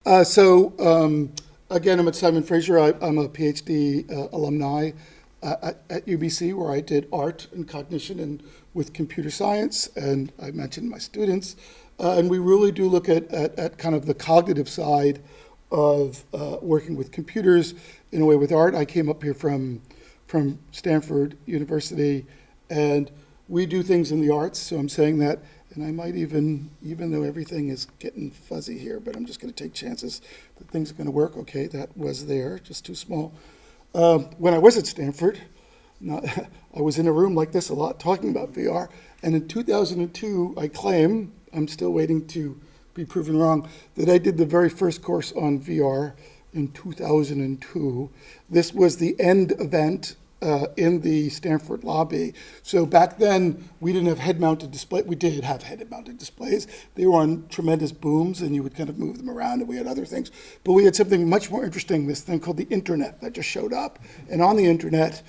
Again, I'm at Simon Fraser. I'm a PhD alumni at UBC, where I did art and cognition and with computer science, and I mentioned my students. And we really do look at kind of the cognitive side of working with computers in a way with art. I came up here from Stanford University, and we do things in the arts, so I'm saying that, and I might even though everything is getting fuzzy here, but I'm just going to take chances that things are going to work. Okay, that was there, just too small. When I was at Stanford, I was in a room like this a lot talking about VR, and in 2002, I claim, I'm still waiting to be proven wrong, that I did the very first course on VR in 2002. This was the end event in the Stanford lobby. So back then, we didn't have head-mounted display. We did have head-mounted displays. They were on tremendous booms, and you would kind of move them around, and we had other things. But we had something much more interesting, this thing called the internet that just showed up. And on the internet,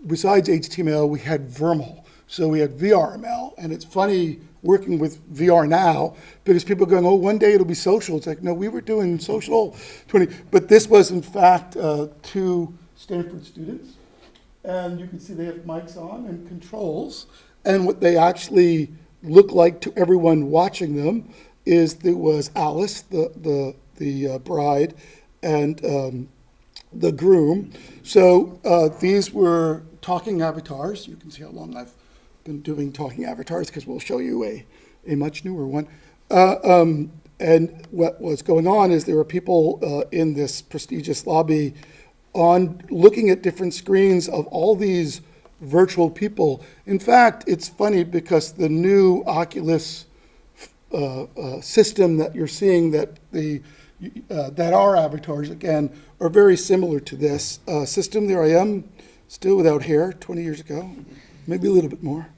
besides HTML, we had VRML. So we had VRML, and it's funny working with VR now, because people are going, oh, one day it'll be social. It's like, no, we were doing social 20, but this was in fact two Stanford students. And you can see they have mics on and controls. And what they actually look like to everyone watching them is there was Alice, the bride, and the groom. So these were talking avatars. You can see how long I've been doing talking avatars, because we'll show you a much newer one. And what was going on is there were people in this prestigious lobby on looking at different screens of all these virtual people. In fact, it's funny because the new Oculus system that you're seeing, that our avatars, again, are very similar to this system. There I am, still without hair, 20 years ago, maybe a little bit more.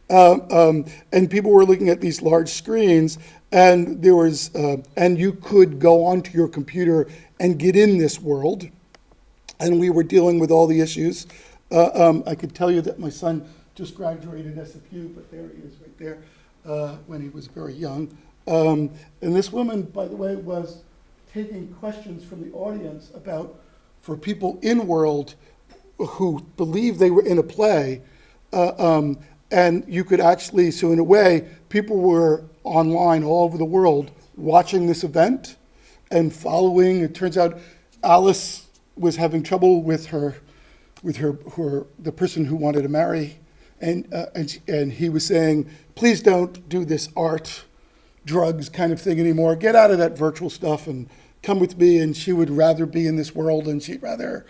And people were looking at these large screens, and there was, and you could go onto your computer and get in this world. And we were dealing with all the issues. I could tell you that my son just graduated SFU, but there he is right there, when he was very young. And this woman, by the way, was taking questions from the audience about, for people in world who believed they were in a play, and you could actually, so in a way, people were online all over the world watching this event and following. It turns out Alice was having trouble with the person who wanted to marry, and he was saying, please don't do this art, drugs kind of thing anymore. Get out of that virtual stuff and come with me. And she would rather be in this world, and she'd rather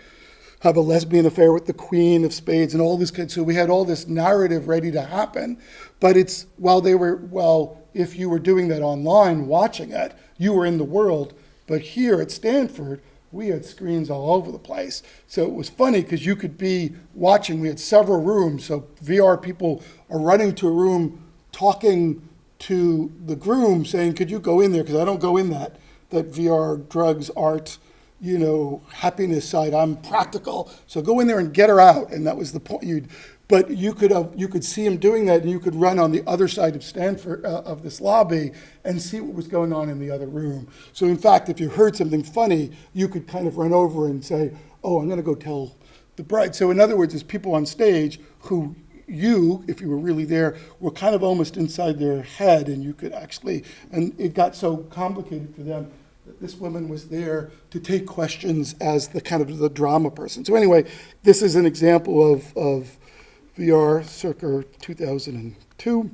have a lesbian affair with the Queen of Spades and all this kind. So we had all this narrative ready to happen. But it's, if you were doing that online, watching it, you were in the world. But here at Stanford, we had screens all over the place. So it was funny because you could be watching. We had several rooms. So VR people are running to a room, talking to the groom, saying, could you go in there? Because I don't go in that VR, drugs, art, happiness side. I'm practical. So go in there and get her out. And that was the point. But you could see him doing that, and you could run on the other side of Stanford, of this lobby, and see what was going on in the other room. So in fact, if you heard something funny, you could kind of run over and say, oh, I'm going to go tell the bride. So in other words, there's people on stage who you, if you were really there, were kind of almost inside their head, and you could actually, and it got so complicated for them that this woman was there to take questions as the kind of the drama person. So anyway, this is an example of VR circa 2002.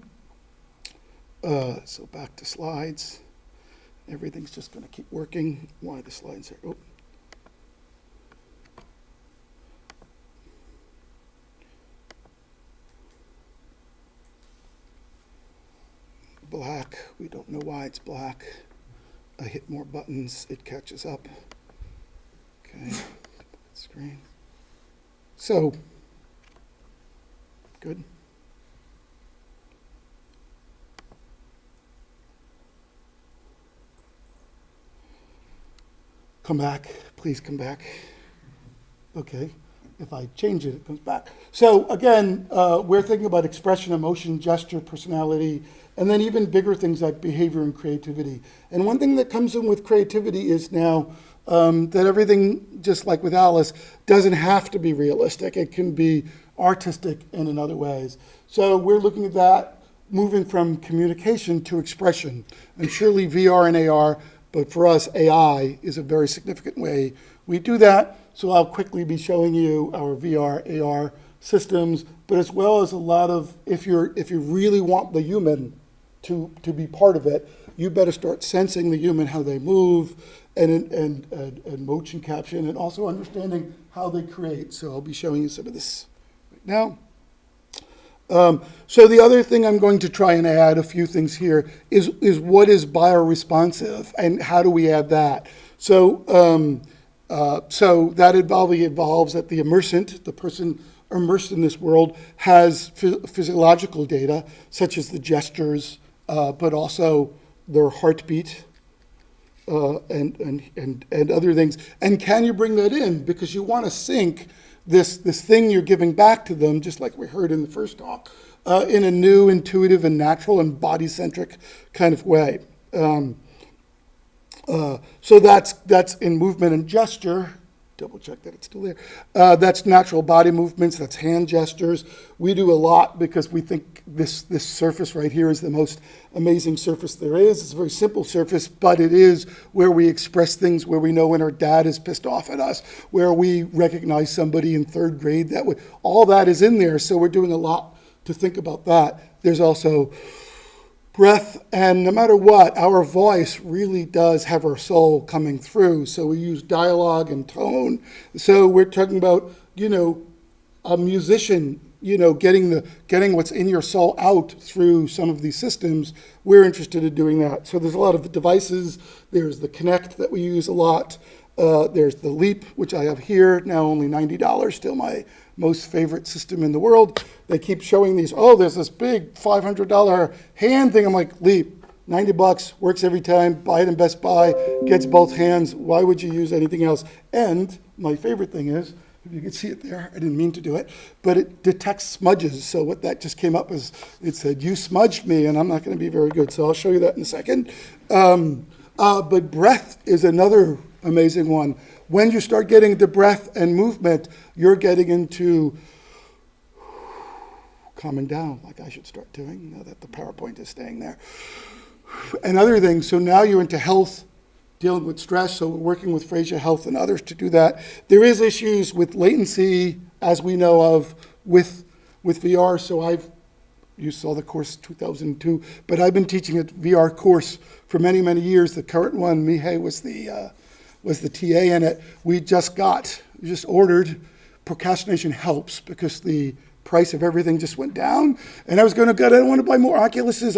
So back to slides. Everything's just going to keep working. Why the slides are, black. We don't know why it's black. I hit more buttons, it catches up. Okay, screen. So, good. Come back, please come back. Okay, if I change it, it comes back. So again, we're thinking about expression, emotion, gesture, personality, and then even bigger things like behavior and creativity. And one thing that comes in with creativity is now that everything, just like with Alice, doesn't have to be realistic. It can be artistic and in other ways. So we're looking at that, moving from communication to expression. And surely VR and AR, but for us, AI is a very significant way we do that. So I'll quickly be showing you our VR, AR systems, but as well as a lot of, if you really want the human to be part of it, you better start sensing the human, how they move, and motion capture, and also understanding how they create. So I'll be showing you some of this right now. So the other thing I'm going to try and add, a few things here, is what is bioresponsive, and how do we add that? So so that involves that the immersant, the person immersed in this world, has physiological data, such as the gestures, but also their heartbeat, and other things. And can you bring that in? Because you want to sync this thing you're giving back to them, just like we heard in the first talk, in a new, intuitive, and natural and body-centric kind of way. So that's in movement and gesture. Double check that it's still there. That's natural body movements, that's hand gestures. We do a lot because we think this surface right here is the most amazing surface there is. It's a very simple surface, but it is where we express things, where we know when our dad is pissed off at us, where we recognize somebody in third grade. All that is in there, so we're doing a lot to think about that. There's also breath, and no matter what, our voice really does have our soul coming through. So we use dialogue and tone. So we're talking about, a musician, getting what's in your soul out through some of these systems. We're interested in doing that. So there's a lot of devices. There's the Kinect that we use a lot. There's the Leap, which I have here, now only $90, still my most favorite system in the world. They keep showing these, there's this big $500 hand thing. I'm like, Leap, $90, works every time, buy it in Best Buy, gets both hands. Why would you use anything else? And my favorite thing is, if you can see it there, I didn't mean to do it, but it detects smudges. So what that just came up is, it said, you smudged me, and I'm not gonna be very good. So I'll show you that in a second. But breath is another amazing one. When you start getting the breath and movement, you're getting into calming down, like I should start doing now that the PowerPoint is staying there. And other things, so now you're into health, dealing with stress, so we're working with Fraser Health and others to do that. There is issues with latency, as we know of, with VR, so you saw the course 2002, but I've been teaching a VR course for many, many years. The current one, Mihai was the TA in it. We just ordered Procrastination Helps, because the price of everything just went down. And I was going to go, I don't want to buy more Oculuses.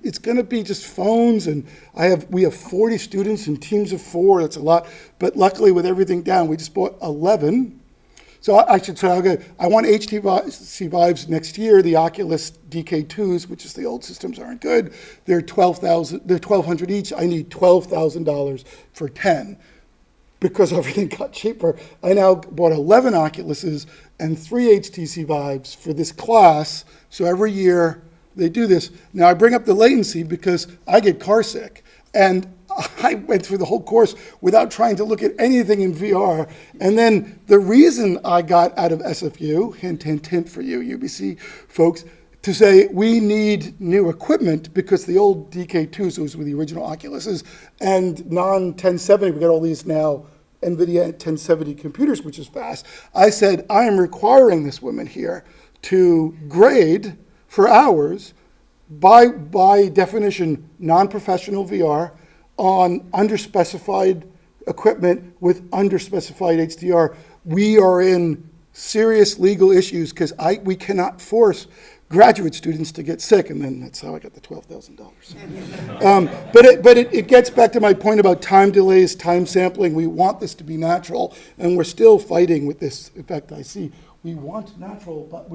It's going to be just phones. And we have 40 students in teams of 4. That's a lot. But luckily, with everything down, we just bought 11. So I should say, okay, I want HTC Vives next year. The Oculus DK2s, which is the old systems, aren't good. They're $1,200 each. I need $12,000 for 10. Because everything got cheaper, I now bought 11 Oculuses and 3 HTC Vives for this class. So every year they do this. Now I bring up the latency because I get car sick. And I went through the whole course without trying to look at anything in VR. And then the reason I got out of SFU, hint, hint, hint for you UBC folks, to say we need new equipment, because the old DK2s, those were the original Oculuses, and non-1070, we got all these now NVIDIA 1070 computers, which is fast. I said, I am requiring this woman here to grade for hours, by definition, non-professional VR, on underspecified equipment with underspecified HDR. We are in serious legal issues because we cannot force graduate students to get sick, and then that's how I got the $12,000. But it gets back to my point about time delays, time sampling. We want this to be natural, and we're still fighting with this. In fact, I see we want natural, but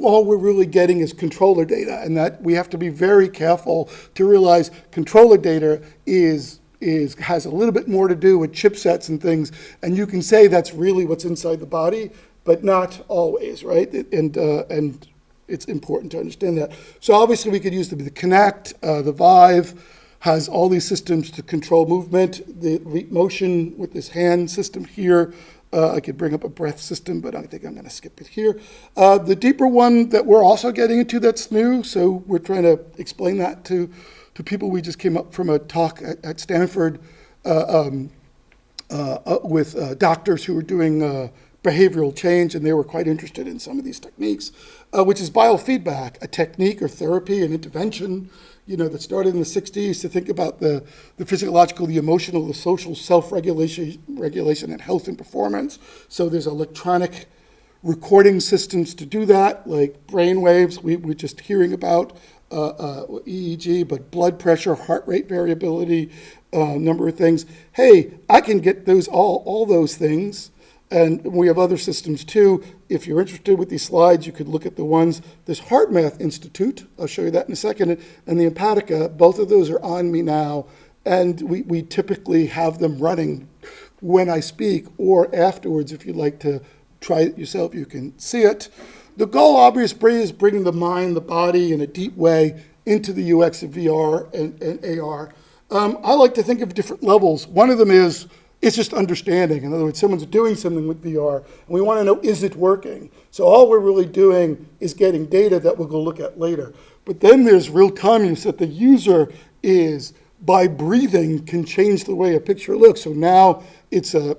all we're really getting is controller data, and that we have to be very careful to realize controller data has a little bit more to do with chipsets and things, and you can say that's really what's inside the body, but not always, right? And it's important to understand that. So obviously we could use the Kinect, the Vive has all these systems to control movement, the Leap Motion with this hand system here. I could bring up a breath system, but I think I'm going to skip it here. The deeper one that we're also getting into that's new, so we're trying to explain that to people. We just came up from a talk at Stanford with doctors who were doing behavioral change, and they were quite interested in some of these techniques, which is biofeedback, a technique or therapy and intervention, that started in the 60s to think about the physiological, the emotional, the social regulation and health and performance. So there's electronic recording systems to do that, like brain waves. We're just hearing about EEG, but blood pressure, heart rate variability, number of things. Hey, I can get those all those things. And we have other systems too. If you're interested with these slides, you could look at the ones. There's HeartMath Institute, I'll show you that in a second, and the Empatica. Both of those are on me now, and we typically have them running when I speak or afterwards. If you'd like to try it yourself, you can see it. The goal, obviously, is bringing the mind, the body in a deep way into the UX of VR and AR. I like to think of different levels. One of them is, it's just understanding. In other words, someone's doing something with VR, and we want to know, is it working? So all we're really doing is getting data that we'll go look at later. But then there's real-time use that the user is, by breathing, can change the way a picture looks. So now it's a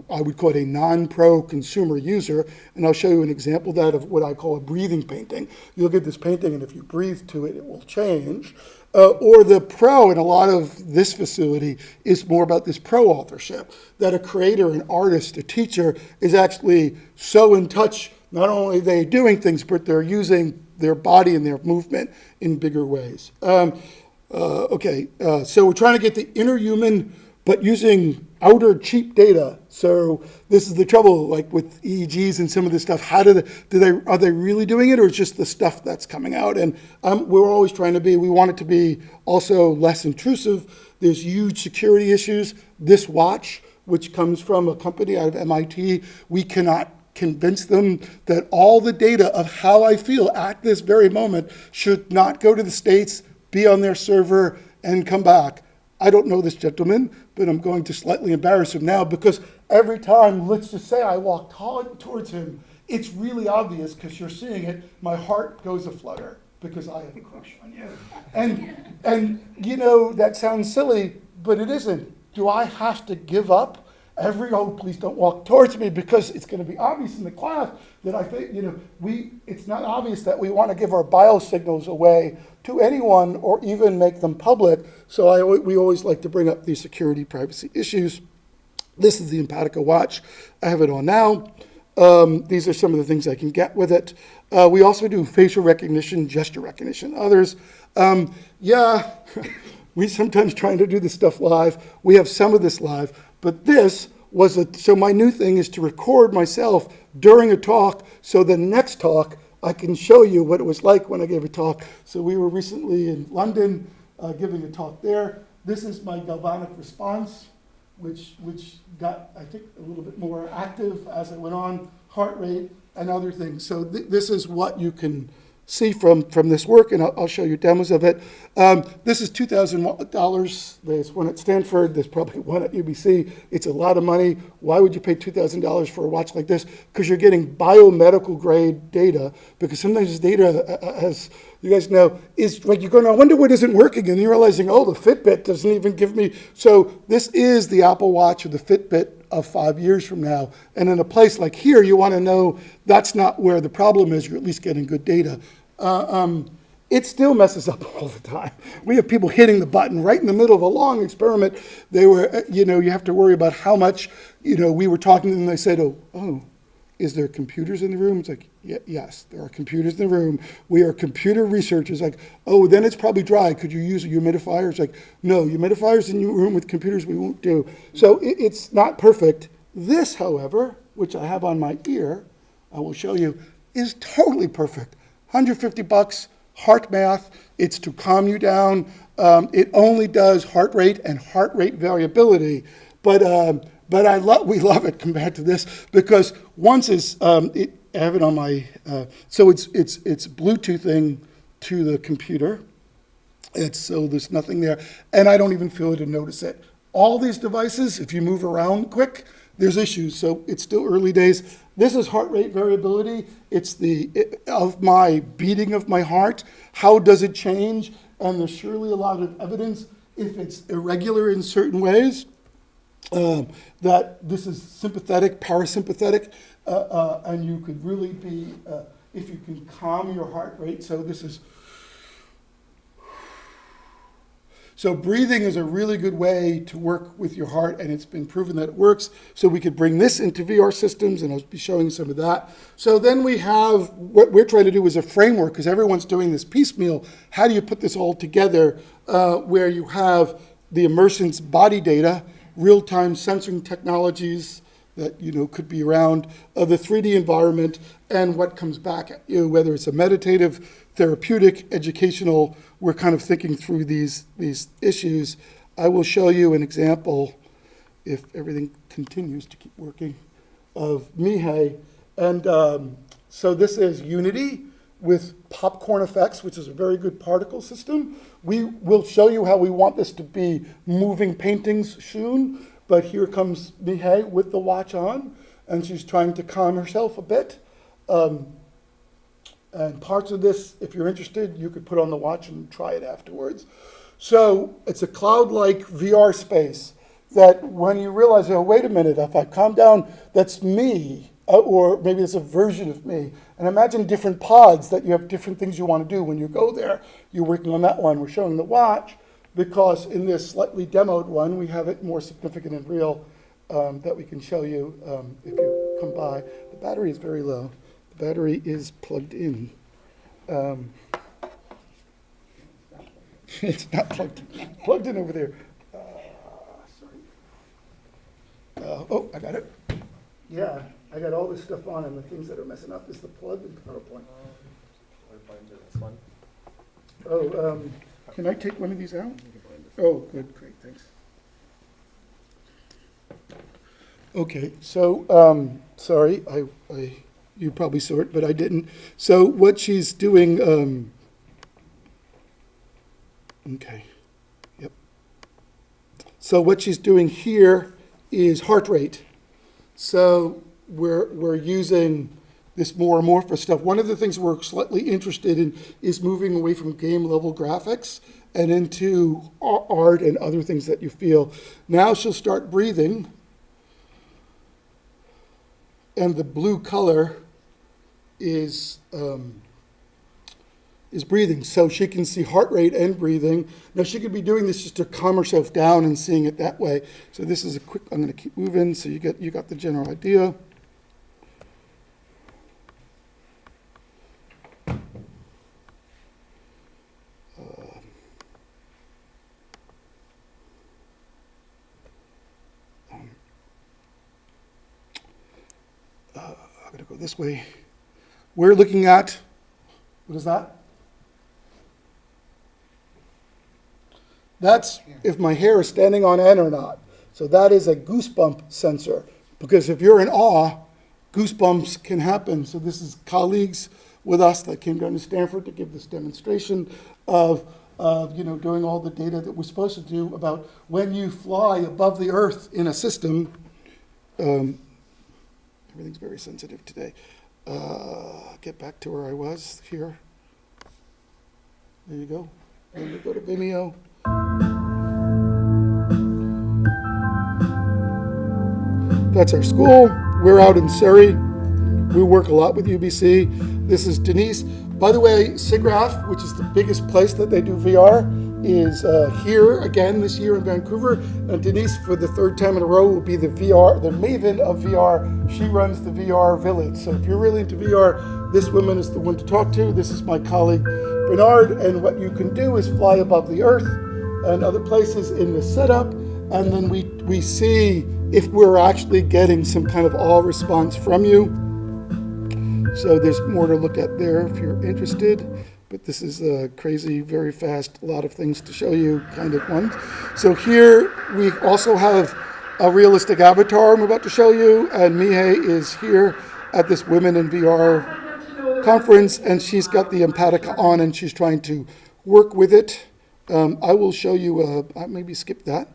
I would call it a non-pro consumer user, and I'll show you an example of that of what I call a breathing painting. You look at this painting, and if you breathe to it, it will change. Or the pro, in a lot of this facility, is more about this pro authorship, that a creator, an artist, a teacher is actually so in touch, not only are they doing things, but they're using their body and their movement in bigger ways. So we're trying to get the inner human, but using outer cheap data. So this is the trouble, like with EEGs and some of this stuff. How are they really doing it, or it's just the stuff that's coming out? And we're always trying to we want it to be also less intrusive. There's huge security issues. This watch, which comes from a company out of MIT, we cannot convince them that all the data of how I feel at this very moment should not go to the States, be on their server, and come back. I don't know this gentleman, but I'm going to slightly embarrass him now, because every time, let's just say I walk towards him, it's really obvious because you're seeing it, my heart goes aflutter because I have a crush on you. And that sounds silly, but it isn't. Do I have to give up please don't walk towards me, because it's going to be obvious in the class that I think, it's not obvious that we want to give our biosignals away to anyone or even make them public. So we always like to bring up these security privacy issues. This is the Empatica watch. I have it on now. These are some of the things I can get with it. We also do facial recognition, gesture recognition, others. We sometimes trying to do this stuff live. We have some of this live. But this so my new thing is to record myself during a talk, so the next talk I can show you what it was like when I gave a talk. So we were recently in London giving a talk there. This is my galvanic response, which got, I think, a little bit more active as it went on, heart rate and other things. So this is what you can see from this work, and I'll show you demos of it. This is $2,000. There's one at Stanford. There's probably one at UBC. It's a lot of money. Why would you pay $2,000 for a watch like this? Because you're getting biomedical grade data, because sometimes this data, as you guys know, is like you're going, I wonder what isn't working, and you're realizing, the Fitbit doesn't even give me. So this is the Apple Watch or the Fitbit of 5 years from now. And in a place like here, you want to know that's not where the problem is. You're at least getting good data. It still messes up all the time. We have people hitting the button right in the middle of a long experiment. They were, you have to worry about how much, we were talking to them and they said, is there computers in the room? It's like, yes, there are computers in the room. We are computer researchers. Like, then it's probably dry. Could you use a humidifier? It's like, no, humidifiers in your room with computers we won't do. So it's not perfect. This, however, which I have on my ear, I will show you, is totally perfect. $150, HeartMath. It's to calm you down. It only does heart rate and heart rate variability. But But we love it compared to this because once I have it on my, so it's Bluetoothing to the computer. So there's nothing there, and I don't even feel it or notice it. All these devices, if you move around quick, there's issues. So it's still early days. This is heart rate variability. It's of my beating of my heart. How does it change? And there's surely a lot of evidence if it's irregular in certain ways that this is sympathetic, parasympathetic, and you could really be if you can calm your heart rate. So breathing is a really good way to work with your heart, and it's been proven that it works. So we could bring this into VR systems, and I'll be showing some of that. So then we have, what we're trying to do is a framework, because everyone's doing this piecemeal. How do you put this all together where you have the Immersence body data, real-time sensing technologies that could be around, the 3D environment, and what comes back at you, whether it's a meditative, therapeutic, educational. We're kind of thinking through these issues. I will show you an example, if everything continues to keep working, of Mihai. And so this is Unity with popcorn effects, which is a very good particle system. We will show you how we want this to be moving paintings soon. But here comes Mihai with the watch on, and she's trying to calm herself a bit. And parts of this, if you're interested, you could put on the watch and try it afterwards. So it's a cloud-like VR space that when you realize, oh, wait a minute, if I calm down, that's me, or maybe it's a version of me. And imagine different pods that you have different things you want to do. When you go there, you're working on that one. We're showing the watch because in this slightly demoed one, we have it more significant and real that we can show you if you come by. The battery is very low. The battery is plugged in. It's not plugged in. Plugged in over there. Sorry. Oh, I got it. Yeah, I got all this stuff on, and the things that are messing up is the plug and PowerPoint. Oh, can I take one of these out? Oh, good, great, thanks. Okay, so sorry, you probably saw it, but I didn't. So what she's doing, okay, yep. So what she's doing here is heart rate. So we're using this more amorphous stuff. One of the things we're slightly interested in is moving away from game level graphics and into art and other things that you feel. Now she'll start breathing, and the blue color is breathing. So she can see heart rate and breathing. Now she could be doing this just to calm herself down and seeing it that way. So this is a quick, I'm gonna keep moving so you got the general idea. I'm going to go this way. We're looking at, what is that? That's if my hair is standing on end or not. So that is a goosebump sensor, because if you're in awe, goosebumps can happen. So this is colleagues with us that came down to Stanford to give this demonstration of doing all the data that we're supposed to do about when you fly above the earth in a system. Everything's very sensitive today. Get back to where I was here. There you go. And we go to Vimeo. That's our school. We're out in Surrey. We work a lot with UBC. This is Denise. By the way, SIGGRAPH, which is the biggest place that they do VR, is here again this year in Vancouver. And Denise, for the third time in a row, will be the maven of VR. She runs the VR village. So if you're really into VR, this woman is the one to talk to. This is my colleague, Bernard. And what you can do is fly above the earth and other places in the setup. And then we see if we're actually getting some kind of awe response from you. So there's more to look at there if you're interested. But this is a crazy, very fast, a lot of things to show you kind of one. So here we also have a realistic avatar I'm about to show you, and Mihei is here at this Women in VR conference, and she's got the Empatica on, and she's trying to work with it. I will show you, maybe skip that.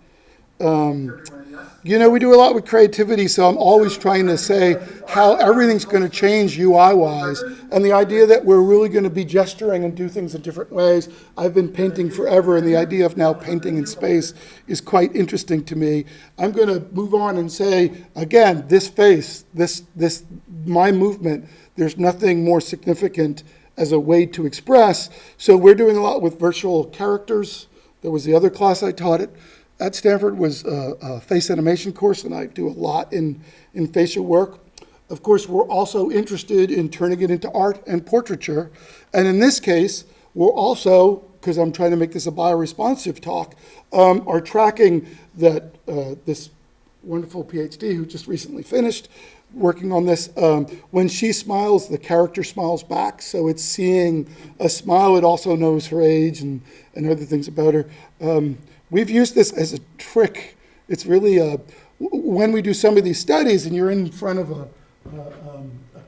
You know, we do a lot with creativity, so I'm always trying to say how everything's going to change UI-wise, and the idea that we're really going to be gesturing and do things in different ways. I've been painting forever, and the idea of now painting in space is quite interesting to me. I'm going to move on and say, again, this face, my movement, there's nothing more significant as a way to express. So we're doing a lot with virtual characters. There was the other class I taught at Stanford was a face animation course, and I do a lot in facial work. Of course, we're also interested in turning it into art and portraiture. And in this case, we're also, because I'm trying to make this a bioresponsive talk, are tracking that this wonderful PhD who just recently finished working on this, when she smiles, the character smiles back. So it's seeing a smile. It also knows her age and other things about her. We've used this as a trick. It's really when we do some of these studies and you're in front of a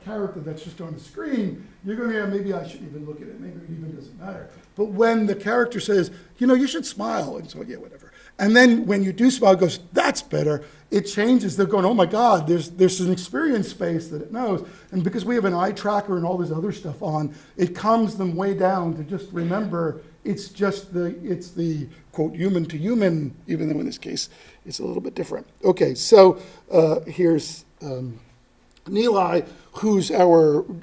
character that's just on the screen, you're going to, maybe I shouldn't even look at it. Maybe it even doesn't matter. But when the character says, you know, you should smile, and so, yeah, whatever. And then when you do smile, it goes, that's better. It changes. They're going, oh my God, there's an experience space that it knows. And because we have an eye tracker and all this other stuff on, it calms them way down to just remember it's the quote human to human, even though in this case it's a little bit different. Okay, so here's Nilay,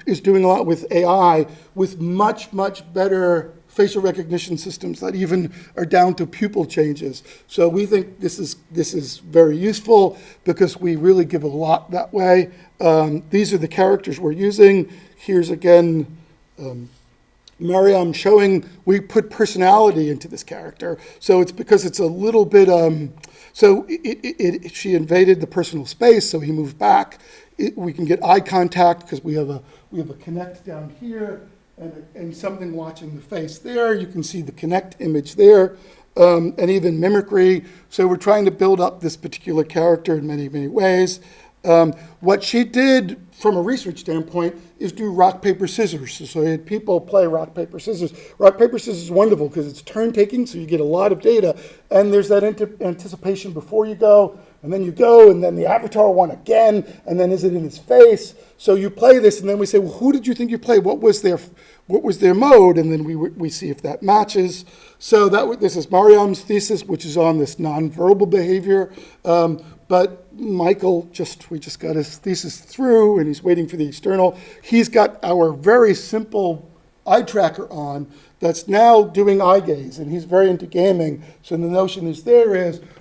is doing a lot with AI with much better facial recognition systems that even are down to pupil changes. So we think this is very useful because we really give a lot that way. These are the characters we're using. Here's again Mariam showing we put personality into this character. So it's because it's a little bit, she invaded the personal space, so he moved back. We can get eye contact because we have a connect down here and something watching the face there. You can see the connect image there, and even mimicry. So we're trying to build up this particular character in many ways. What she did from a research standpoint is do rock, paper, scissors. So we had people play rock, paper, scissors. Rock, paper, scissors is wonderful because it's turn taking, so you get a lot of data. And there's that anticipation before you go, and then you go, and then the avatar won again, and then is it in his face? So you play this, and then we say, well, who did you think you played? What was their mode? And then we see if that matches. So this is Mariam's thesis, which is on this nonverbal behavior. But Michael, we just got his thesis through, and he's waiting for the external. He's got our very simple eye tracker on that's now doing eye gaze, and he's very into gaming. So the notion is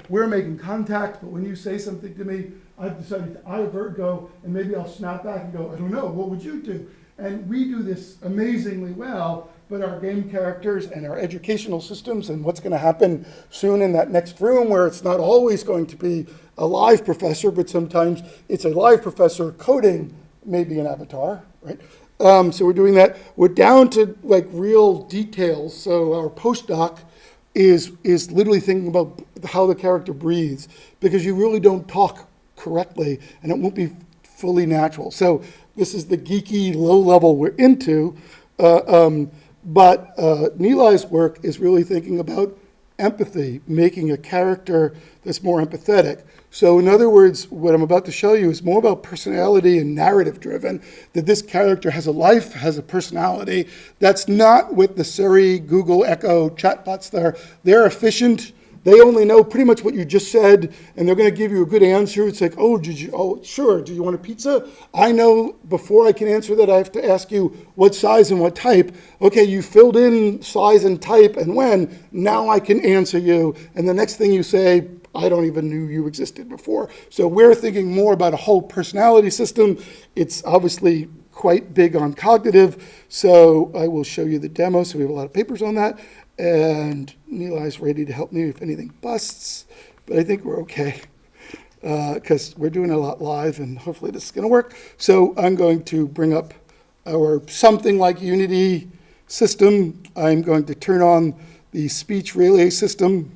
we're making contact, but when you say something to me, I've decided to eye avert, go, and maybe I'll snap back and go, I don't know, what would you do? And we do this amazingly well, but our game characters and our educational systems and what's going to happen soon in that next room where it's not always going to be a live professor, but sometimes it's a live professor coding maybe an avatar, right? So we're doing that. We're down to like real details. So our postdoc is literally thinking about how the character breathes because you really don't talk correctly and it won't be fully natural. So this is the geeky low level we're into. But Nilay's work is really thinking about empathy, making a character that's more empathetic. So in other words, what I'm about to show you is more about personality and narrative driven, that this character has a life, has a personality. That's not with the Siri, Google, Echo, chatbots there. They're efficient. They only know pretty much what you just said, and they're going to give you a good answer. It's like, oh, sure, do you want a pizza? I know before I can answer that, I have to ask you what size and what type. Okay, you filled in size and type and when. Now I can answer you. And the next thing you say, I don't even knew you existed before. So we're thinking more about a whole personality system. It's obviously quite big on cognitive. So I will show you the demo. So we have a lot of papers on that. And Nilay's ready to help me if anything busts, but I think we're okay because we're doing a lot live and hopefully this is going to work. So I'm going to bring up our something like Unity system. I'm going to turn on the speech relay system.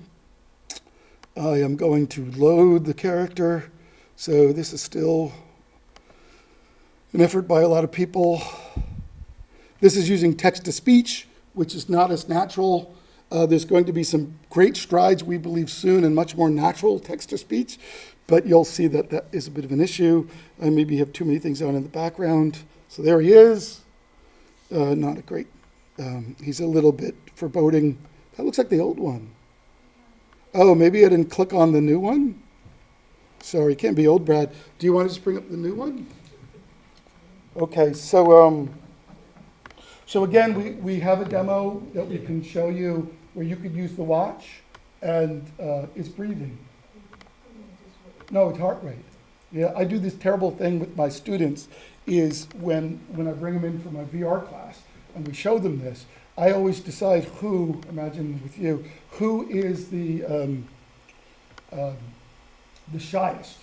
I am going to load the character. So this is still an effort by a lot of people. This is using text-to-speech, which is not as natural. There's going to be some great strides, we believe, soon in much more natural text-to-speech, but you'll see that that is a bit of an issue. I maybe have too many things on in the background. So there he is. Not a great, he's a little bit foreboding. That looks like the old one. Oh, maybe I didn't click on the new one? Sorry, can't be old, Brad. Do you want to just bring up the new one? Okay, so again, we have a demo that we can show you where you could use the watch, and it's breathing. No, it's heart rate. Yeah, I do this terrible thing with my students is when I bring them in for my VR class and we show them this, I always decide who, imagine with you, who is the shyest.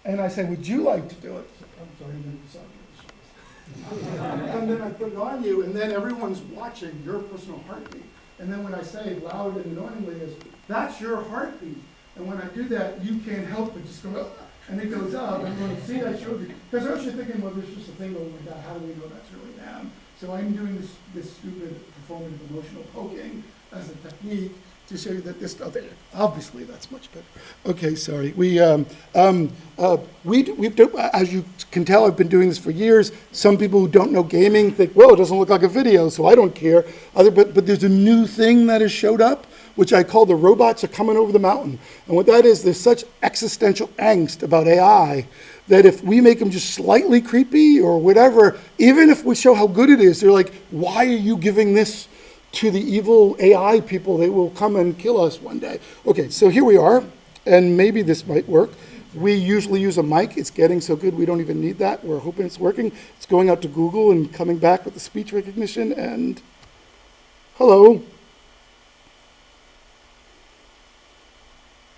And I say, would you like to do it? I'm sorry, I'm going to decide you're the shyest. And then I put it on you, and then everyone's watching your personal heartbeat. And then when I say loud and annoyingly is, that's your heartbeat. And when I do that, you can't help but just go, "Ah," and it goes up. And I'm going, see, I showed you. Because I was just thinking, well, there's just a thing over my God, how do we know that's really them? So I'm doing this stupid performative emotional poking as a technique to show you that this stuff, obviously that's much better. Okay, sorry. We've as you can tell, I've been doing this for years. Some people who don't know gaming think, well, it doesn't look like a video, so I don't care. But there's a new thing that has showed up, which I call the robots are coming over the mountain. And what that is, there's such existential angst about AI that if we make them just slightly creepy or whatever, even if we show how good it is, they're like, why are you giving this to the evil AI people? They will come and kill us one day. Okay, so here we are, and maybe this might work. We usually use a mic. It's getting so good we don't even need that. We're hoping it's working. It's going out to Google and coming back with the speech recognition, and hello.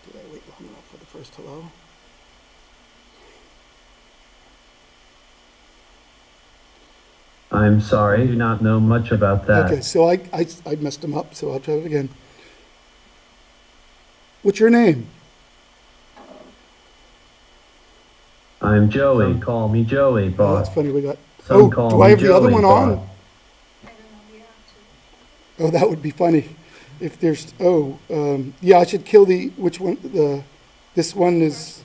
Did I wait long enough for the first hello? I'm sorry, I do not know much about that. Okay, so I messed them up, so I'll try it again. What's your name? I'm Joey. Call me Joey, Oh, that's boss. funny. We got. Some Oh, call do I me have the other Joey, one boss. on? Oh, that would be funny. If there's. Oh, yeah. I should kill the. Which one? This one is.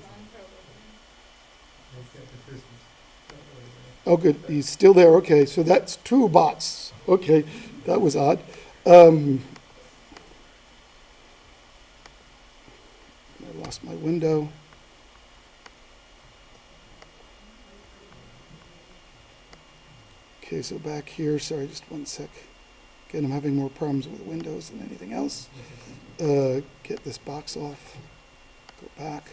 Oh, good. He's still there. Okay, so that's two bots. Okay, that was odd. I lost my window. Okay, so back here. Sorry, just one sec. Again, I'm having more problems with Windows than anything else. Get this box off. Go back.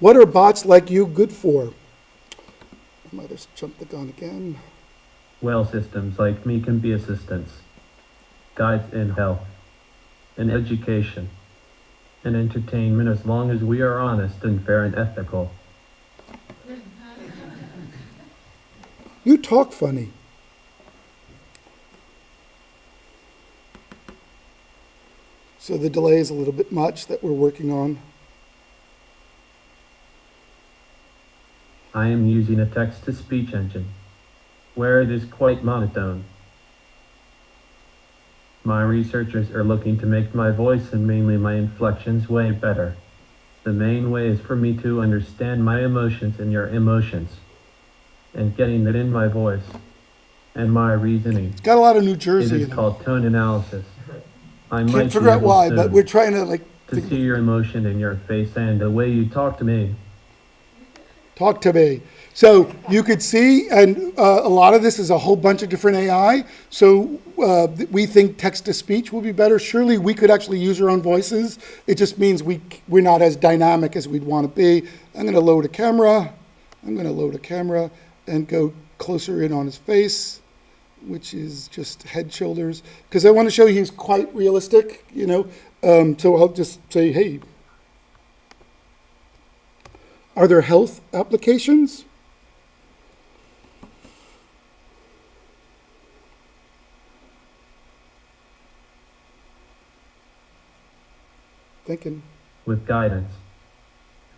What are bots like you good for? I might have jumped the gun again. Well, systems like me can be assistants, guides in health, in education, and entertainment as long as we are honest and fair and ethical. You talk funny. So the delay is a little bit much that we're working on. I am using a text-to-speech engine, where it is quite monotone. My researchers are looking to make my voice and mainly my inflections way better. The main way is for me to understand my emotions and your emotions, and getting that in my voice and my reasoning. It's got a lot of New It Jersey is in it. called tone analysis. I Can't might figure be out able why, soon but we're trying to to see your emotion in your face and the way you talk to me. talk to me. So you could see, and a lot of this is a whole bunch of different AI. So we think text-to-speech will be better. Surely we could actually use our own voices. It just means we're not as dynamic as we'd want to be. I'm going to load a camera. And go closer in on his face, which is just head, shoulders. Because I want to show you he's quite realistic, you know. So I'll just say, hey, are there health applications? Thinking. with guidance,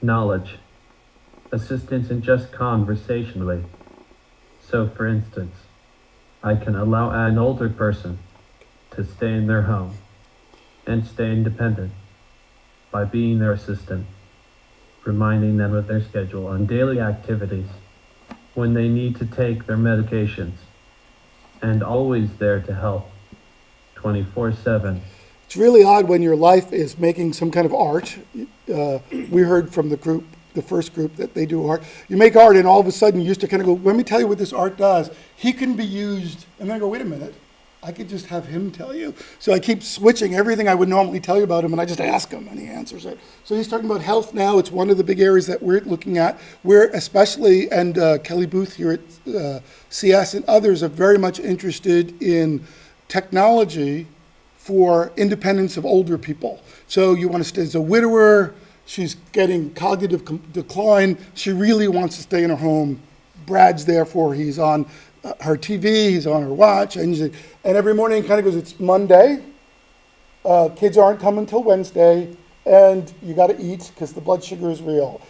knowledge, assistance, and just conversationally. So, for instance, I can allow an older person to stay in their home and stay independent by being their assistant, reminding them of their schedule on daily activities, when they need to take their medications, and always there to help 24/7. It's really odd when your life is making some kind of art. We heard from the group, the first group, that they do art. You make art, and all of a sudden you used to kind of go, let me tell you what this art does. He can be used, and then I go, wait a minute, I could just have him tell you. So I keep switching everything I would normally tell you about him, and I just ask him, and he answers it. So he's talking about health now. It's one of the big areas that we're looking at. We're especially, and Kelly Booth here at CS and others are very much interested in technology for independence of older people. So you want to stay as a widower, she's getting cognitive decline, she really wants to stay in her home. Brad's there for her, he's on her TV, he's on her watch, and every morning he kind of goes, it's Monday, kids aren't coming till Wednesday, and you got to eat because the blood sugar is real.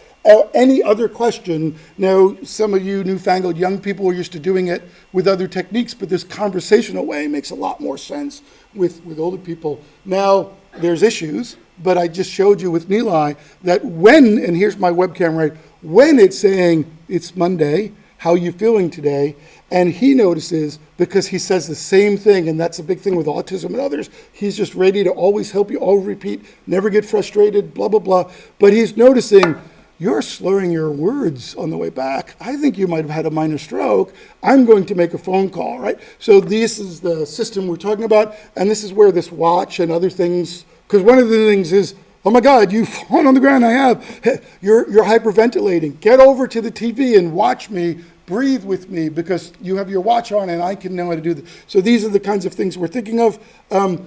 Any other question? Now, some of you newfangled young people are used to doing it with other techniques, but this conversational way makes a lot more sense with older people. Now, there's issues, but I just showed you with Nilay that when, and here's my webcam right, when it's saying it's Monday, how you feeling today? And he notices, because he says the same thing, and that's a big thing with autism and others, he's just ready to always help you, always repeat, never get frustrated, blah, blah, blah. But he's noticing, you're slurring your words on the way back. I think you might have had a minor stroke. I'm going to make a phone call, right? So this is the system we're talking about, and this is where this watch and other things, because one of the things is, oh my God, you've fallen on the ground, I have. You're hyperventilating. Get over to the TV and watch me, breathe with me, because you have your watch on and I can know how to do this. So these are the kinds of things we're thinking of.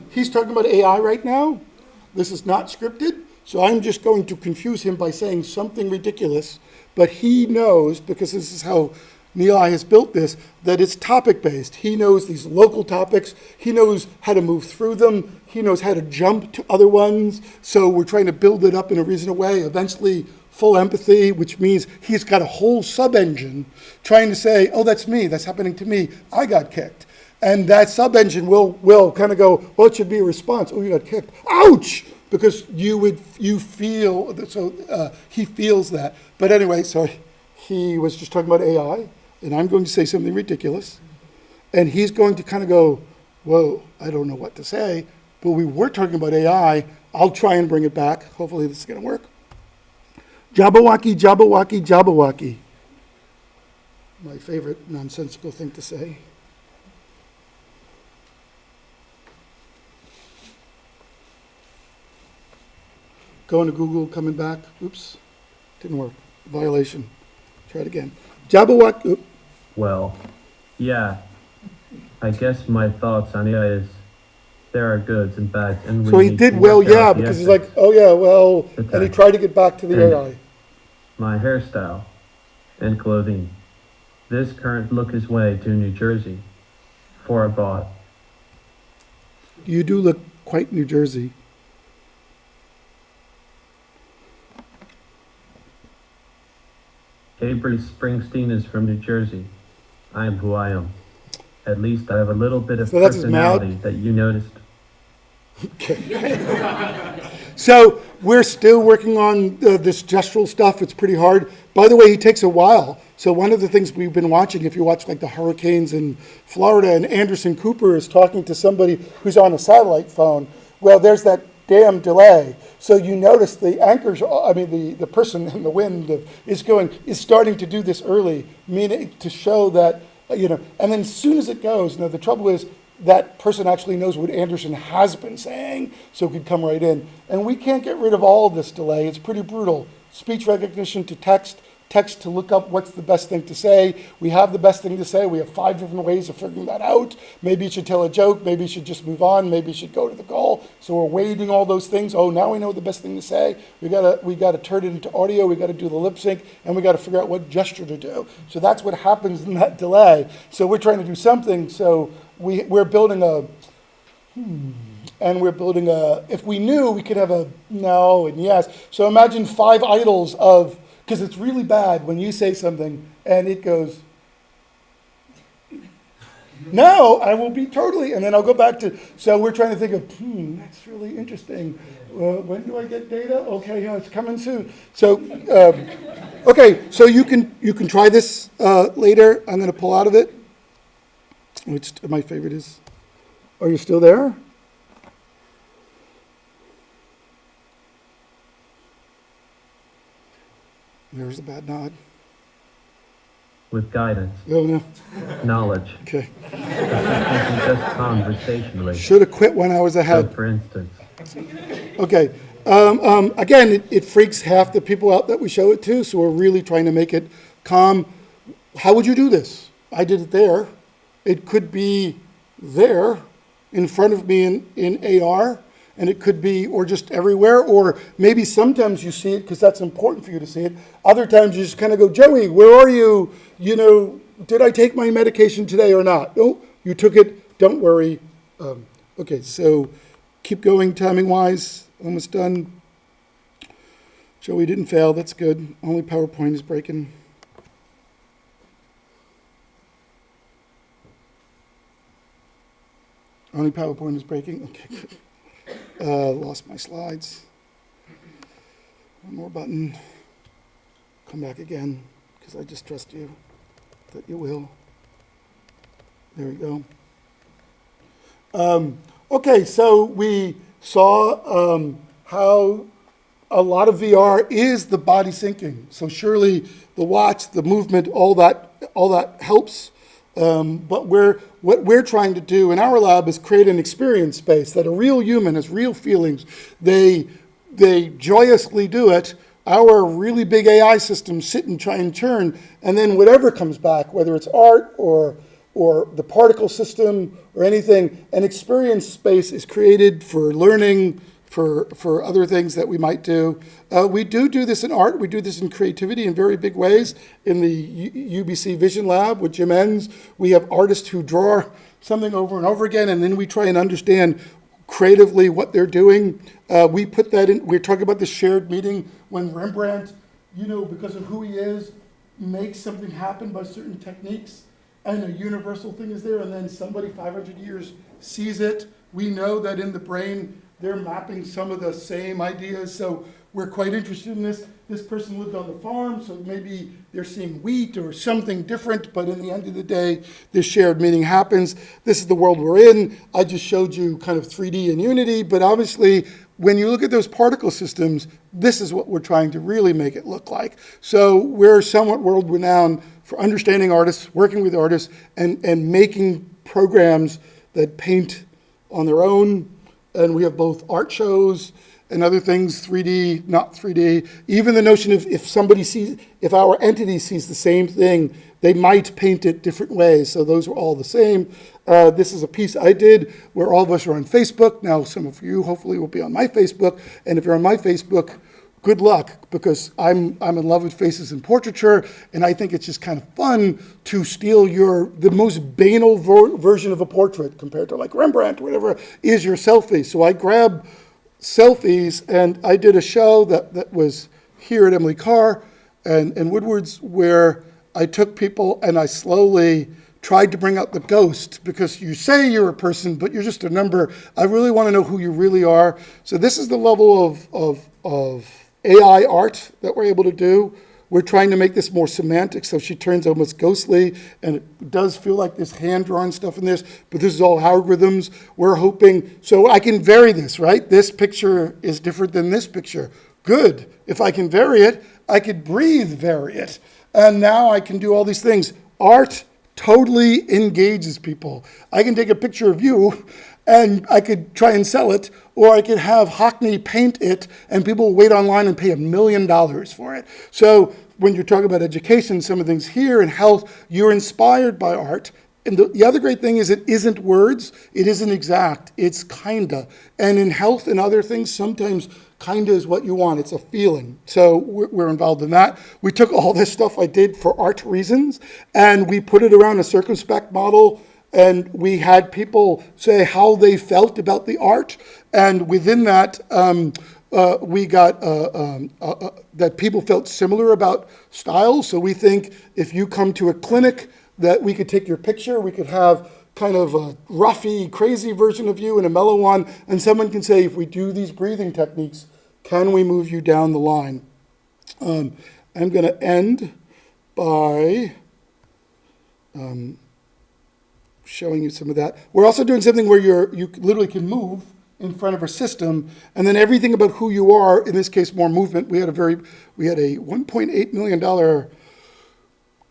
He's talking about AI right now. This is not scripted. So I'm just going to confuse him by saying something ridiculous, but he knows, because this is how Nilay has built this, that it's topic-based. He knows these local topics. He knows how to move through them. He knows how to jump to other ones. So we're trying to build it up in a reasonable way. Eventually, full empathy, which means he's got a whole sub-engine trying to say, oh, that's me. That's happening to me. I got kicked. And that sub-engine will kind of go, well, it should be a response. Oh, you got kicked. Ouch! Because you feel, so he feels that. But anyway, so he was just talking about AI, and I'm going to say something ridiculous, and he's going to kind of go, whoa, I don't know what to say, but we were talking about AI. I'll try and bring it back. Hopefully this is going to work. Jabberwocky, Jabberwocky, Jabberwocky. My favorite nonsensical thing to say. Going to Google, coming back. Oops, didn't work. Violation. Try it again. Jabberwock. Well, yeah, I guess my thoughts on AI is there are goods and bads, and we So he need did to well, work out yeah, the because he's ethics. like, oh yeah, well, The and he tech. tried to get back to the And- AI. My hairstyle and clothing. This current look is way to New Jersey for a bought. You do look quite New Jersey. Bruce Springsteen is from New Jersey. I am who I am. At least I have a little bit of So that's his mad? personality that you noticed. So we're still working on this gestural stuff. It's pretty hard. By the way, he takes a while. So one of the things we've been watching, if you watch like the hurricanes in Florida, and Anderson Cooper is talking to somebody who's on a satellite phone, well, there's that damn delay. So you notice the anchors, the person in the wind is starting to do this early, meaning to show that, and then as soon as it goes, the trouble is that person actually knows what Anderson has been saying, so it could come right in. And we can't get rid of all of this delay. It's pretty brutal. Speech recognition to text to look up what's the best thing to say. We have the best thing to say. We have 5 different ways of figuring that out. Maybe you should tell a joke. Maybe you should just move on. Maybe you should go to the goal. So we're weighting all those things. Oh, now we know the best thing to say. We gotta turn it into audio. We gotta do the lip sync, and we gotta figure out what gesture to do. So that's what happens in that delay. So we're trying to do something. So we're building and we're building if we knew, we could have a no and yes. So imagine 5 idols of, because it's really bad when you say something and it goes, no, I will be totally, and then I'll go back to, so we're trying to think of, that's really interesting. When do I get data? Okay, yeah, it's coming soon. So, okay, so you can try this later. I'm going to pull out of it, which my favorite is, are you still there? There's the bad nod. With guidance, Oh, no. knowledge, Okay. and just conversationally. Should have quit when I was So, ahead. for instance, Okay. Again, it freaks half the people out that we show it to, so we're really trying to make it calm. How would you do this? I did it there. It could be there in front of me in AR, and it could be, or just everywhere, or maybe sometimes you see it because that's important for you to see it. Other times you just kind of go, Joey, where are you? You know, did I take my medication today or not? No, you took it. Don't worry. Okay, so keep going timing-wise. Almost done. Joey didn't fail. That's good. Only PowerPoint is breaking. Only PowerPoint is breaking. Okay, good. Lost my slides. One more button. Come back again, because I just trust you that you will. There we go. Okay, so we saw how a lot of VR is the body syncing. So surely the watch, the movement, all that helps. But what we're trying to do in our lab is create an experience space that a real human has real feelings. They joyously do it. Our really big AI systems sit and try and turn, and then whatever comes back, whether it's art or the particle system or anything, an experience space is created for learning, for other things that we might do. We do this in art. We do this in creativity in very big ways. In the UBC Vision Lab with Jim Enns, we have artists who draw something over and over again, and then we try and understand creatively what they're doing. We put that in, we're talking about the shared meeting when Rembrandt, because of who he is, makes something happen by certain techniques, and a universal thing is there, and then somebody 500 years sees it. We know that in the brain, they're mapping some of the same ideas, so we're quite interested in this. This person lived on the farm, so maybe they're seeing wheat or something different, but in the end of the day, this shared meaning happens. This is the world we're in. I just showed you kind of 3D and Unity, but obviously, when you look at those particle systems, this is what we're trying to really make it look like. So we're somewhat world-renowned for understanding artists, working with artists, and making programs that paint on their own. And we have both art shows and other things, 3D, not 3D. Even the notion of if our entity sees the same thing, they might paint it different ways. So those are all the same. This is a piece I did where all of us are on Facebook. Now some of you hopefully will be on my Facebook. And if you're on my Facebook, good luck, because I'm in love with faces and portraiture, and I think it's just kind of fun to steal the most banal version of a portrait compared to like Rembrandt or whatever is your selfie. So I grab selfies, and I did a show that was here at Emily Carr and Woodward's where I took people and I slowly tried to bring out the ghost, because you say you're a person, but you're just a number. I really want to know who you really are. So this is the level of AI art that we're able to do. We're trying to make this more semantic, so she turns almost ghostly, and it does feel like there's hand-drawn stuff in this, but this is all algorithms. We're hoping, so I can vary this, right? This picture is different than this picture. Good. If I can vary it, I could vary it. And now I can do all these things. Art totally engages people. I can take a picture of you and I could try and sell it, or I could have Hockney paint it and people will wait online and pay $1 million for it. So when you're talking about education, some of the things here in health, you're inspired by art. And the other great thing is it isn't words, it isn't exact, it's kinda. And in health and other things, sometimes kinda is what you want, it's a feeling. So we're involved in that. We took all this stuff I did for art reasons, and we put it around a circumspect model and we had people say how they felt about the art, and within that, we got that people felt similar about styles. So we think if you come to a clinic, that we could take your picture, we could have kind of a roughy, crazy version of you and a mellow one, and someone can say, if we do these breathing techniques, can we move you down the line? I'm going to end by showing you some of that. We're also doing something where you literally can move in front of a system, and then everything about who you are, in this case, more movement. We had a $1.8 million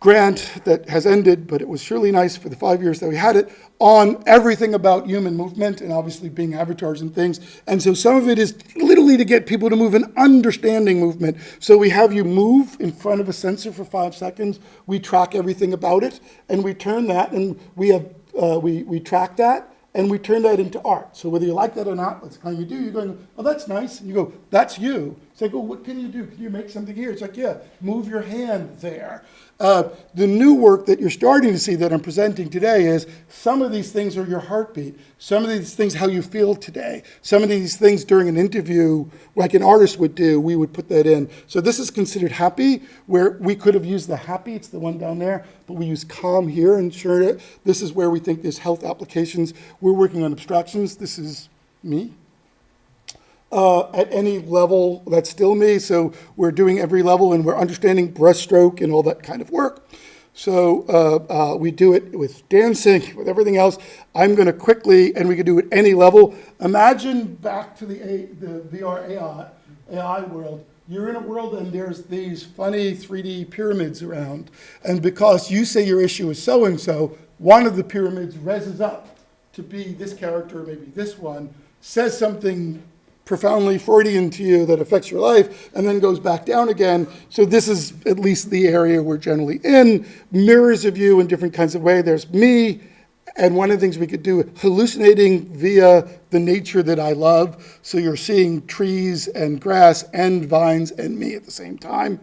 grant that has ended, but it was surely nice for the 5 years that we had it, on everything about human movement and obviously being avatars and things. And so some of it is literally to get people to move and understanding movement. So we have you move in front of a sensor for 5 seconds. We track everything about it, and we turn that, and we track that, and we turn that into art. So whether you like that or not, that's the kind you do. You're going, oh, that's nice. And you go, that's you. It's like, oh, what can you do? Can you make something here? It's like, yeah, move your hand there. The new work that you're starting to see that I'm presenting today is some of these things are your heartbeat. Some of these things, how you feel today. Some of these things during an interview, like an artist would do, we would put that in. So this is considered happy, where we could have used the happy, it's the one down there, but we use calm here and sure. This is where we think there's health applications. We're working on abstractions. This is me. At any level, that's still me. So we're doing every level, and we're understanding breaststroke and all that kind of work. So we do it with dancing, with everything else. I'm going to quickly, and we can do it any level. Imagine back to the VR AI world. You're in a world and there's these funny 3D pyramids around. And because you say your issue is so-and-so, one of the pyramids raises up to be this character, maybe this one, says something profoundly Freudian to you that affects your life, and then goes back down again. So this is at least the area we're generally in. Mirrors of you in different kinds of ways. There's me, and one of the things we could do, hallucinating via the nature that I love. So you're seeing trees and grass and vines and me at the same time.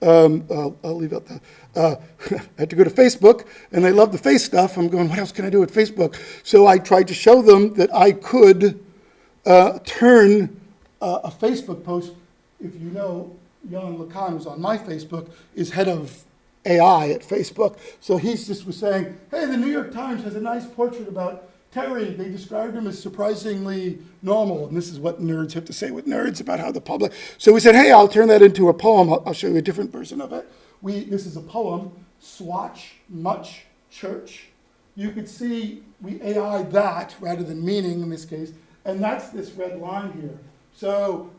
I'll leave out the, I had to go to Facebook, and they love the face stuff. I'm going, what else can I do with Facebook? So I tried to show them that I could turn a Facebook post. If you know, Jan LeCun, who's on my Facebook, is head of AI at Facebook. So he just was saying, hey, the New York Times has a nice portrait about Terry. They described him as surprisingly normal. And this is what nerds have to say with nerds about how the public. So we said, hey, I'll turn that into a poem. I'll show you a different version of it. This is a poem, Swatch, Much, Church. You could see we AI that rather than meaning in this case. And that's this red line here. So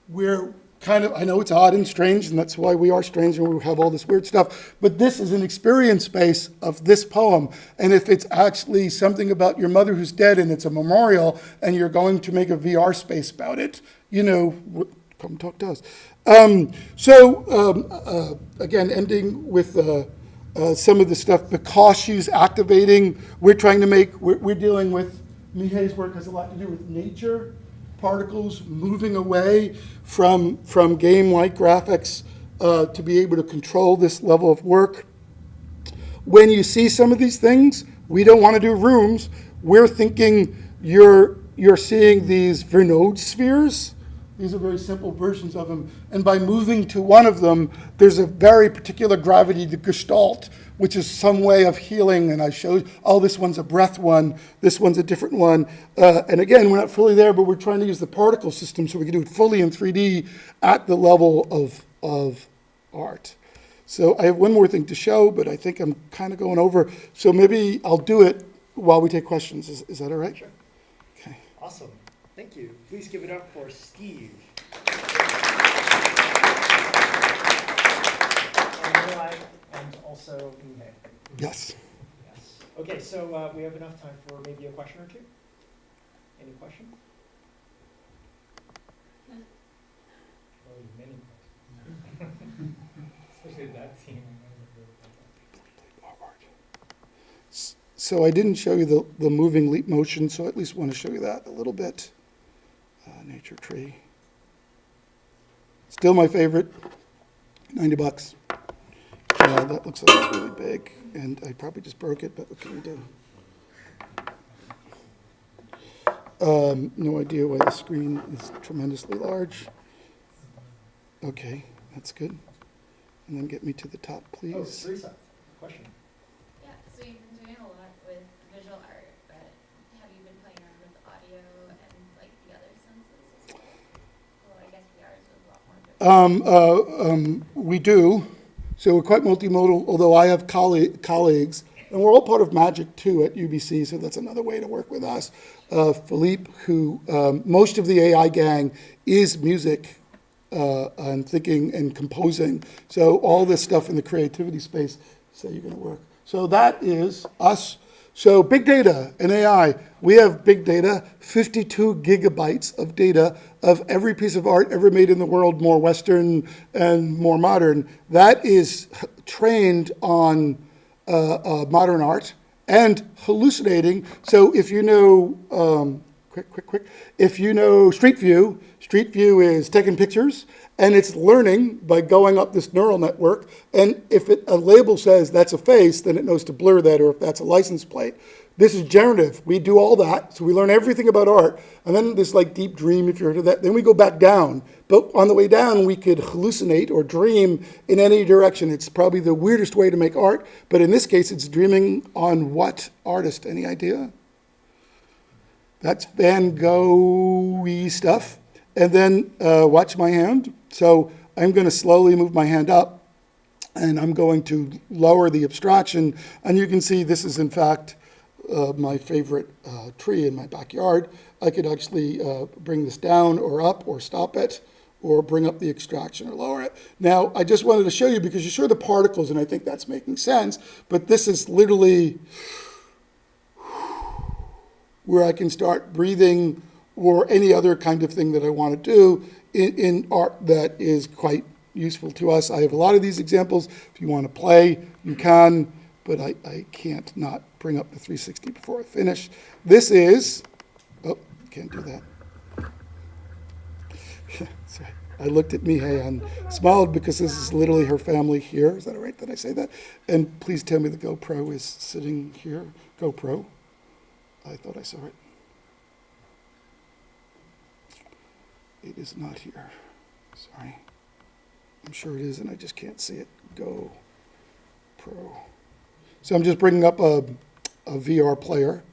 we're kind of, I know it's odd and strange, and that's why we are strange and we have all this weird stuff, but this is an experience space of this poem. And if it's actually something about your mother who's dead and it's a memorial and you're going to make a VR space about it, you know, come talk to us. Again, ending with some of the stuff, because she's activating, we're dealing with, Mihei's work has a lot to do with nature, particles moving away from game-like graphics to be able to control this level of work. When you see some of these things, we don't want to do rooms. We're thinking you're seeing these Vernode spheres. These are very simple versions of them. And by moving to one of them, there's a very particular gravity, the Gestalt, which is some way of healing. And I showed, oh, this one's a breath one, this one's a different one. And again, we're not fully there, but we're trying to use the particle system so we can do it fully in 3D at the level of art. So I have one more thing to show, but I think I'm kind of going over. So maybe I'll do it while we take questions. Is that all right? Sure. Okay. Awesome. Thank you. Please give it up for Steve. And also Mihei. Yes. Yes. Okay, so we have enough time for maybe a question or two. Any questions? Oh, many questions. Especially that team. So I didn't show you the moving leap motion, so I at least want to show you that a little bit. Nature tree. Still my favorite, $90. That looks like it's really big, and I probably just broke it, but what can we do? No idea why the screen is tremendously large. Okay, that's good. And then get me to the top, Oh, please. Teresa, question. Yeah, so you've been doing a lot with visual art, but have you been playing around with audio and like the other senses? Well, I guess VR is a lot more visual. We do. So we're quite multimodal, although I have colleagues, and we're all part of Magic too at UBC, so that's another way to work with us. Philippe, who most of the AI gang is music and thinking and composing. So all this stuff in the creativity space, say you're going to work. So that is us. So big data and AI, we have big data, 52 gigabytes of data of every piece of art ever made in the world, more Western and more modern. That is trained on modern art and hallucinating. So if you know, if you know Street View is taking pictures and it's learning by going up this neural network. And if a label says that's a face, then it knows to blur that, or if that's a license plate. This is generative. We do all that. So we learn everything about art. And then this like deep dream, if you're into that, then we go back down. But on the way down, we could hallucinate or dream in any direction. It's probably the weirdest way to make art. But in this case, it's dreaming on what artist? Any idea? That's Van Gogh-y stuff. And then watch my hand. So I'm going to slowly move my hand up, and I'm going to lower the abstraction. And you can see this is, in fact, my favorite tree in my backyard. I could actually bring this down or up or stop it or bring up the abstraction or lower it. Now, I just wanted to show you because you saw the particles, and I think that's making sense. But this is literally where I can start breathing or any other kind of thing that I want to do in art that is quite useful to us. I have a lot of these examples. If you want to play, you can, but I can't not bring up the 360 before I finish. This is, oh, can't do that. Sorry. I looked at Mihai and smiled because this is literally her family here. Is that all right that I say that? And please tell me the GoPro is sitting here. GoPro. I thought I saw it. It is not here. Sorry. I'm sure it is, and I just can't see it. Go Pro. So I'm just bringing up a VR player.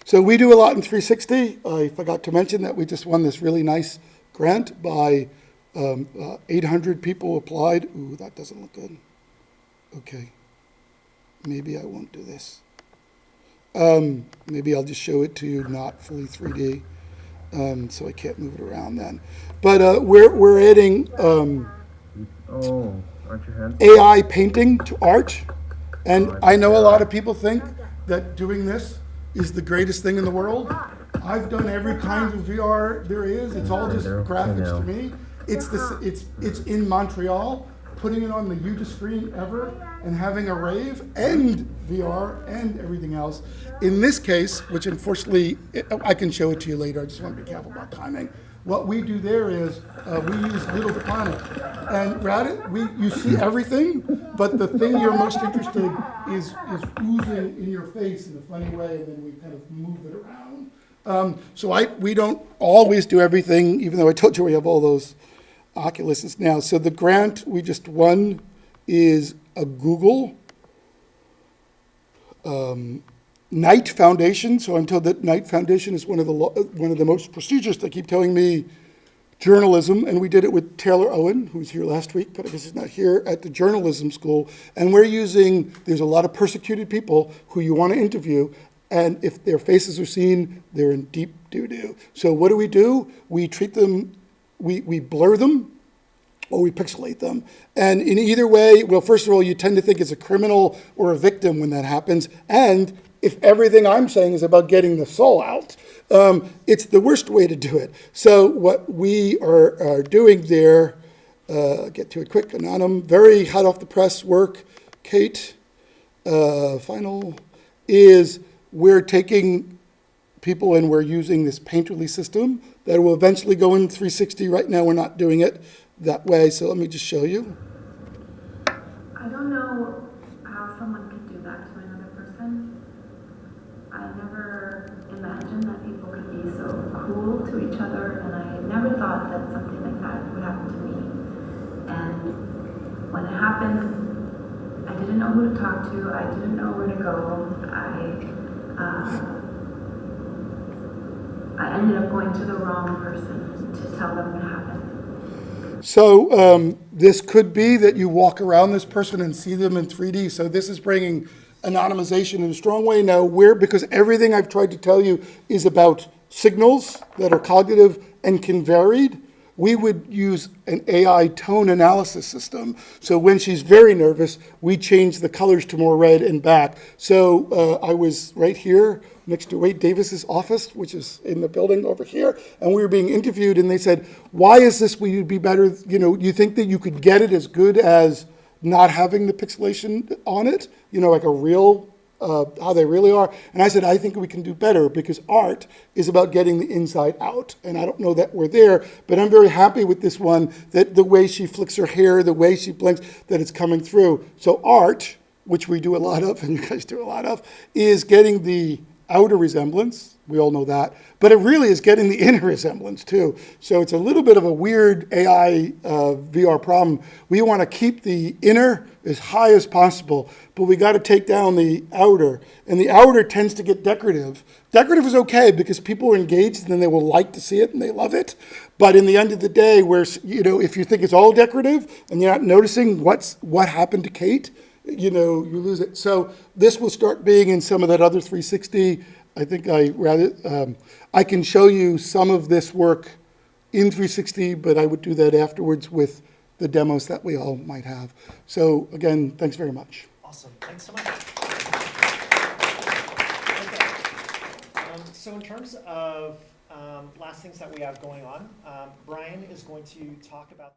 So we do a lot in 360. I forgot to mention that we just won this really nice grant by 800 people applied. Ooh, that doesn't look good. Okay. Maybe I won't do this. Maybe I'll just show it to you not fully 3D. So I can't move it around then. But we're adding Aren't your hands? AI painting to art. And I know a lot of people think that doing this is the greatest thing in the world. I've done every kind of VR there is. It's all just graphics to me. It's in Montreal, putting it on the hugest screen ever and having a rave and VR and everything else. In this case, which unfortunately, I can show it to you later, I just want to be careful about timing. What we do there is we use Little Planet. And you see everything, but the thing you're most interested is oozing in your face in a funny way, and then we kind of move it around. We don't always do everything, even though I told you we have all those Oculuses now. So the grant we just won is a Google Knight Foundation. So I'm told that Knight Foundation is one of the most prestigious. They keep telling me journalism, and we did it with Taylor Owen, who was here last week, but I guess he's not here, at the journalism school. And there's a lot of persecuted people who you want to interview, and if their faces are seen, they're in deep doo-doo. So what do? We treat them, we blur them, or we pixelate them. And in either way, well, first of all, you tend to think it's a criminal or a victim when that happens. And if everything I'm saying is about getting the soul out, it's the worst way to do it. So what we are doing there, get to it quick, Anonymous, very hot off the press work, Kate, final, is we're taking people and we're using this Painterly system that will eventually go in 360. Right now we're not doing it that way, so let me just show you. I don't know how someone could do that to another person. I never imagined that people could be so each other, and I never thought that something like that would happen to me. And when it happened, I didn't know who to talk to. I didn't know where to go. I ended up going to the wrong person to tell them what happened. So this could be that you walk around this person and see them in 3D. So this is bringing anonymization in a strong way. Now, because everything I've tried to tell you is about signals that are cognitive and can vary, we would use an AI tone analysis system. So when she's very nervous, we change the colors to more red and back. So I was right here next to Wade Davis's office, which is in the building over here, and we were being interviewed, and they said, why is this, would be better, you think that you could get it as good as not having the pixelation on it, like a real, how they really are. And I said, I think we can do better, because art is about getting the inside out. And I don't know that we're there, but I'm very happy with this one, that the way she flicks her hair, the way she blinks, that it's coming through. So art, which we do a lot of, and you guys do a lot of, is getting the outer resemblance. We all know that. But it really is getting the inner resemblance too. So it's a little bit of a weird AI VR problem. We want to keep the inner as high as possible, but we got to take down the outer. And the outer tends to get decorative. Decorative is okay because people are engaged and then they will like to see it and they love it. But in the end of the day, where, if you think it's all decorative and you're not noticing what happened to Kate, you lose it. So this will start being in some of that other 360. I think I can show you some of this work in 360, but I would do that afterwards with the demos that we all might have. So again, thanks very much. Awesome, thanks so much. Okay, so in terms of last things that we have going on, Brian is going to talk about